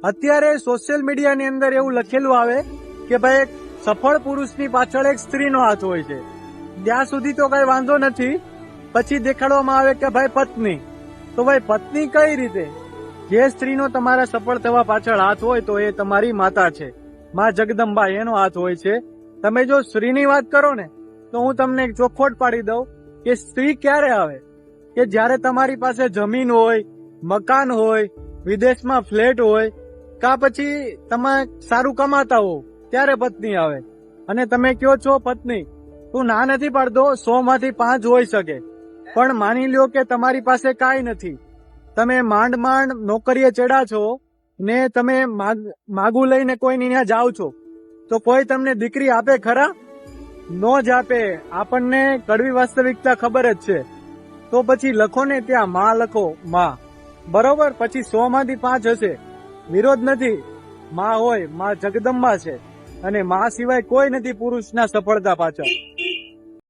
અત્યારે સોશિયલ મીડિયાની અંદર એવું લખેલું આવે કે ભાઈ એક સફળ પુરુષની પાછળ એક સ્ત્રીનો હાથ હોય છે. ત્યાં સુધી તો કઈ વાંધો નથી. પછી દેખાડવામાં આવે કે ભાઈ પત્ની. તો ભાઈ પત્ની કઈ રીતે? જે સ્ત્રીનો તમારા સફળ થવા પાછળ હાથ હોય તો એ તમારી માતા છે, માં જગદંબા, એનો હાથ હોય છે. તમે જો સ્ત્રીની વાત કરો ને તો હું તમને એક ચોખવટ પાડી દઉં કે સ્ત્રી ક્યારે આવે કે જ્યારે તમારી પાસે જમીન હોય, મકાન હોય, વિદેશમાં ફ્લેટ હોય, કા પછી તમે સારું કમાતા હો ત્યારે પત્ની આવે. અને તમે કયો છો પત્ની, તું ના નથી પાડતો, 100 માંથી 5 હોઈ શકે, પણ માની લ્યો કે તમારી પાસે કાંઈ નથી, તમે માંડ નોકરીએ ચડ્યા છો ને તમે માગું લઈને કોઈની ત્યાં જાઓ છો, તો કોઈ તમને દીકરી આપે ખરા? નો જ આપે. આપણને કડવી વાસ્તવિકતા ખબર જ છે. તો પછી લખો ને ત્યાં માં લખો, માં. બરોબર? પછી 100 માંથી 5 હશે, વિરોધ નથી. માં હોય, માં જગદંબા છે, અને માં સિવાય કોઈ નથી પુરુષના સફળતા પાછળ.